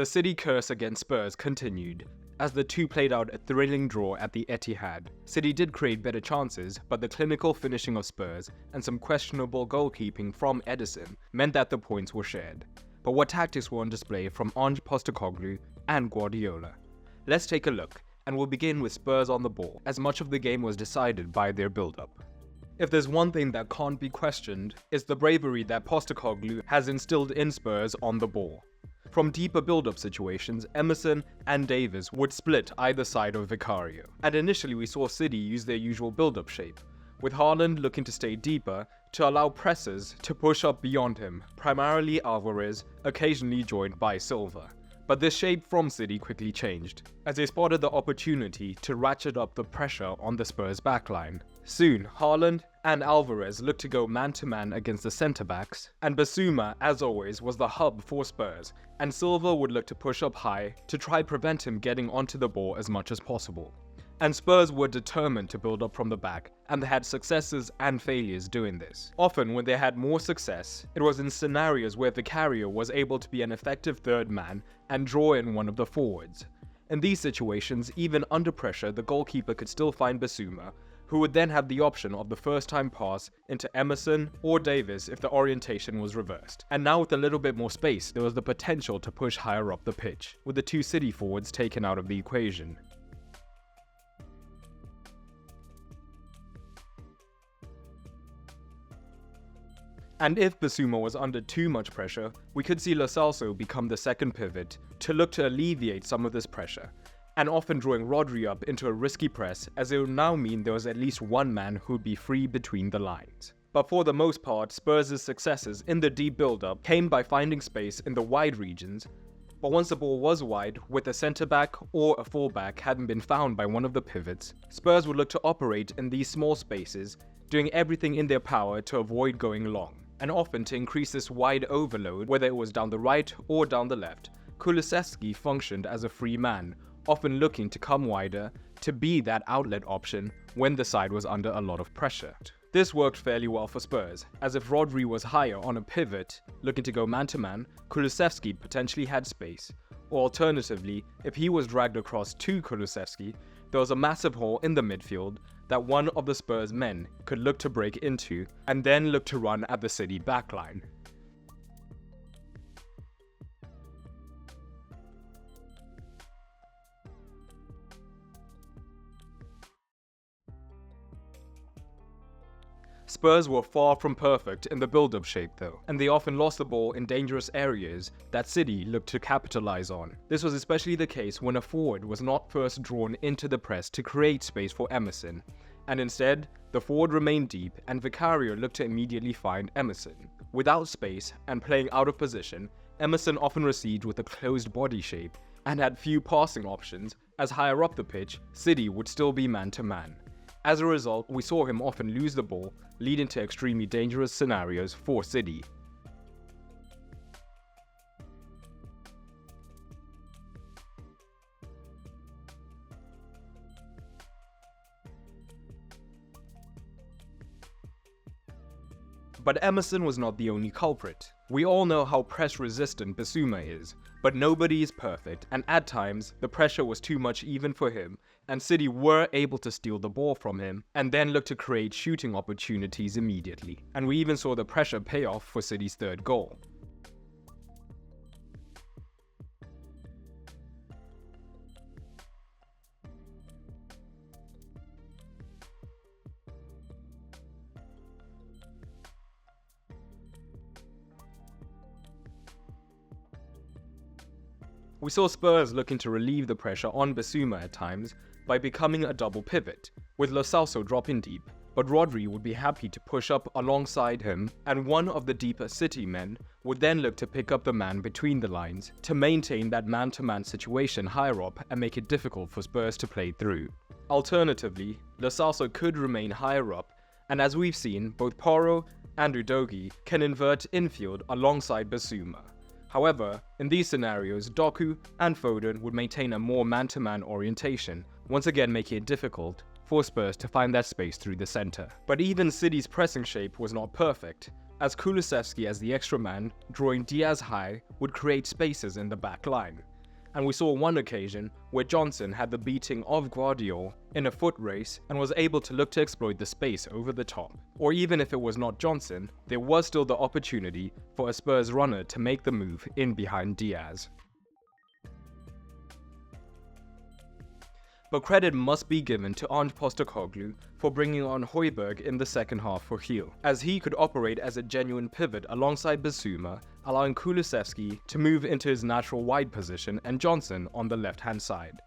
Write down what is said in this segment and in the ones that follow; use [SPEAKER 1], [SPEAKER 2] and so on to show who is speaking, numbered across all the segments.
[SPEAKER 1] the City curse against Spurs continued, as the two played out a thrilling draw at the Etihad. City did create better chances, but the clinical finishing of Spurs and some questionable goalkeeping from Edison meant that the points were shared. But what tactics were on display from Ange and Guardiola? Let's take a look, and we'll begin with Spurs on the ball, as much of the game was decided by their build-up. If there's one thing that can't be questioned, it's the bravery that Postecoglou has instilled in Spurs on the ball. From deeper build-up situations, Emerson and Davies would split either side of Vicario. And initially we saw City use their usual build-up shape, with Haaland looking to stay deeper to allow pressers to push up beyond him, primarily Alvarez, occasionally joined by Silva. But this shape from City quickly changed, as they spotted the opportunity to ratchet up the pressure on the Spurs backline. Soon, Haaland and Alvarez looked to go man-to-man against the centre-backs, and Bissouma, as always, was the hub for Spurs, and Silva would look to push up high to try prevent him getting onto the ball as much as possible. And Spurs were determined to build up from the back, and they had successes and failures doing this. Often when they had more success, it was in scenarios where Vicario was able to be an effective third man and draw in one of the forwards. In these situations, even under pressure, the goalkeeper could still find Bissouma, who would then have the option of the first-time pass into Emerson or Davies if the orientation was reversed. And now with a little bit more space, there was the potential to push higher up the pitch, with the two City forwards taken out of the equation. And if Bissouma was under too much pressure, we could see Lo Celso become the second pivot to look to alleviate some of this pressure, and often drawing Rodri up into a risky press, as it would now mean there was at least one man who would be free between the lines. But for the most part, Spurs' successes in the deep build-up came by finding space in the wide regions, but once the ball was wide, with a centre-back or a full-back hadn't been found by one of the pivots, Spurs would look to operate in these small spaces, doing everything in their power to avoid going long. And often to increase this wide overload, whether it was down the right or down the left, Kulusevski functioned as a free man, often looking to come wider to be that outlet option when the side was under a lot of pressure. This worked fairly well for Spurs, as if Rodri was higher on a pivot, looking to go man-to-man, Kulusevski potentially had space, or alternatively, if he was dragged across to Kulusevski, there was a massive hole in the midfield that one of the Spurs men could look to break into and then look to run at the City backline. Spurs were far from perfect in the build-up shape though, and they often lost the ball in dangerous areas that City looked to capitalize on. This was especially the case when a forward was not first drawn into the press to create space for Emerson, and instead, the forward remained deep and Vicario looked to immediately find Emerson. Without space and playing out of position, Emerson often received with a closed body shape and had few passing options, as higher up the pitch, City would still be man-to-man. As a result, we saw him often lose the ball, leading to extremely dangerous scenarios for City. But Emerson was not the only culprit. We all know how press-resistant Bissouma is, but nobody is perfect, and at times, the pressure was too much even for him, and City were able to steal the ball from him, and then look to create shooting opportunities immediately. And we even saw the pressure pay off for City's third goal. We saw Spurs looking to relieve the pressure on Bissouma at times by becoming a double pivot, with Lo Celso dropping deep, but Rodri would be happy to push up alongside him, and one of the deeper City men would then look to pick up the man between the lines to maintain that man-to-man situation higher up and make it difficult for Spurs to play through. Alternatively, Lo Celso could remain higher up, and as we've seen, both Porro and Udogie can invert infield alongside Bissouma. However, in these scenarios, Doku and Foden would maintain a more man-to-man orientation, once again making it difficult for Spurs to find that space through the centre. But even City's pressing shape was not perfect, as Kulusevski as the extra man, drawing Diaz high, would create spaces in the back line. And we saw one occasion where Johnson had the beating of Guardiola in a foot race and was able to look to exploit the space over the top. Or even if it was not Johnson, there was still the opportunity for a Spurs runner to make the move in behind Diaz. But credit must be given to Ange Postecoglou for bringing on Højbjerg in the second half for heel, as he could operate as a genuine pivot alongside Bissouma, allowing Kulusevski to move into his natural wide position and Johnson on the left-hand side.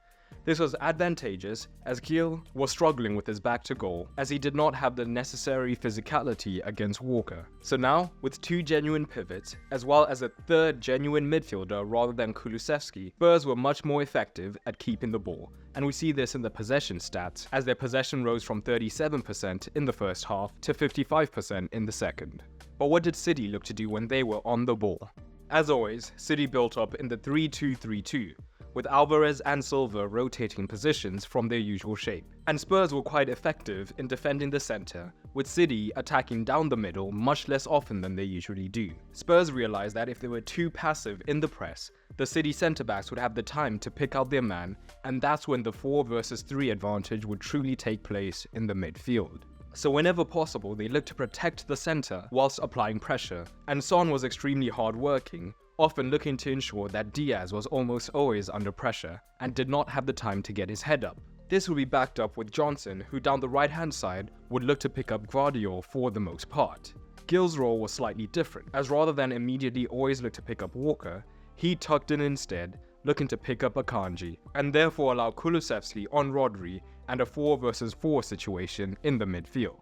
[SPEAKER 1] This was advantageous as Gil was struggling with his back to goal, as he did not have the necessary physicality against Walker. So now, with two genuine pivots, as well as a third genuine midfielder rather than Kulusevski, Spurs were much more effective at keeping the ball, and we see this in the possession stats, as their possession rose from 37% in the first half to 55% in the second. But what did City look to do when they were on the ball? As always, City built up in the 3-2-3-2, with Alvarez and Silva rotating positions from their usual shape. And Spurs were quite effective in defending the centre, with City attacking down the middle much less often than they usually do. Spurs realised that if they were too passive in the press, the City centre-backs would have the time to pick out their man, and that's when the 4 versus 3 advantage would truly take place in the midfield. So whenever possible, they looked to protect the centre whilst applying pressure, and Son was extremely hard-working, often looking to ensure that Diaz was almost always under pressure and did not have the time to get his head up. This would be backed up with Johnson, who down the right-hand side would look to pick up Guardiola for the most part. Gil's role was slightly different, as rather than immediately always look to pick up Walker, he tucked in instead, looking to pick up Ange, and therefore allow Kulusevski on Rodri and a 4 versus 4 situation in the midfield.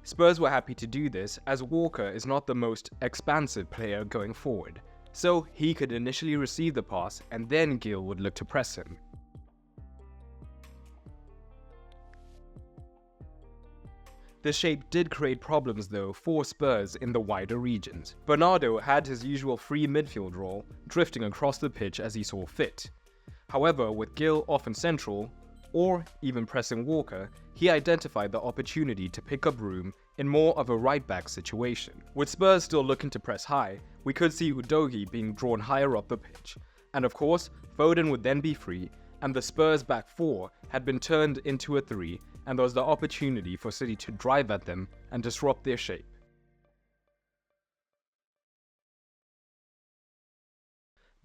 [SPEAKER 1] Spurs were happy to do this as Walker is not the most expansive player going forward, so he could initially receive the pass and then Gil would look to press him. This shape did create problems though for Spurs in the wider regions. Bernardo had his usual free midfield role, drifting across the pitch as he saw fit. However, with Gil often central, or even pressing Walker, he identified the opportunity to pick up room in more of a right-back situation. With Spurs still looking to press high, we could see Udogie being drawn higher up the pitch, and of course, Foden would then be free, and the Spurs back 4 had been turned into a 3, and there was the opportunity for City to drive at them and disrupt their shape.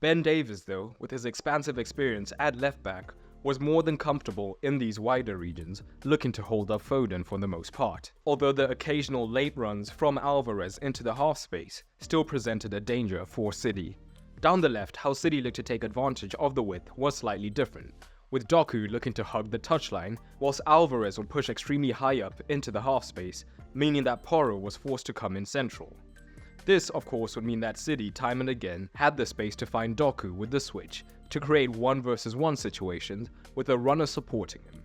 [SPEAKER 1] Ben Davies though, with his expansive experience at left-back, was more than comfortable in these wider regions, looking to hold up Foden for the most part, although the occasional late runs from Alvarez into the half space still presented a danger for City. Down the left, how City looked to take advantage of the width was slightly different, with Doku looking to hug the touchline, whilst Alvarez would push extremely high up into the half space, meaning that Porro was forced to come in central. This, of course, would mean that City time and again had the space to find Doku with the switch, to create 1 versus 1 situations with a runner supporting him.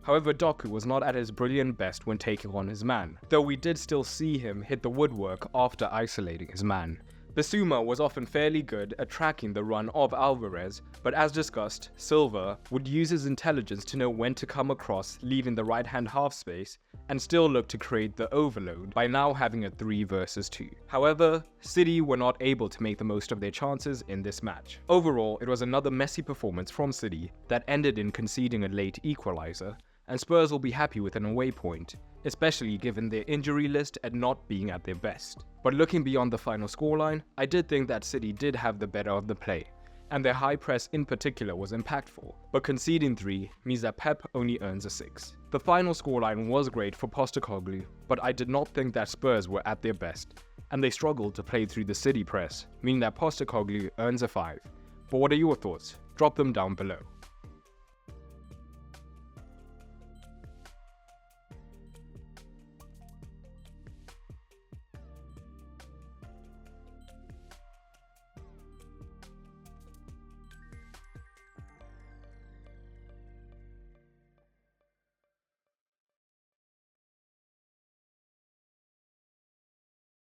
[SPEAKER 1] However, Doku was not at his brilliant best when taking on his man, though we did still see him hit the woodwork after isolating his man. Bissouma was often fairly good at tracking the run of Alvarez, but as discussed, Silva would use his intelligence to know when to come across, leaving the right-hand half space, and still look to create the overload by now having a 3 versus 2. However, City were not able to make the most of their chances in this match. Overall, it was another messy performance from City that ended in conceding a late equaliser, and Spurs will be happy with an away point, especially given their injury list and not being at their best. But looking beyond the final scoreline, I did think that City did have the better of the play, and their high press in particular was impactful, but conceding 3 means that Pep only earns a 6. The final scoreline was great for Postecoglou, but I did not think that Spurs were at their best, and they struggled to play through the City press, meaning that Postecoglou earns a 5. But what are your thoughts? Drop them down below.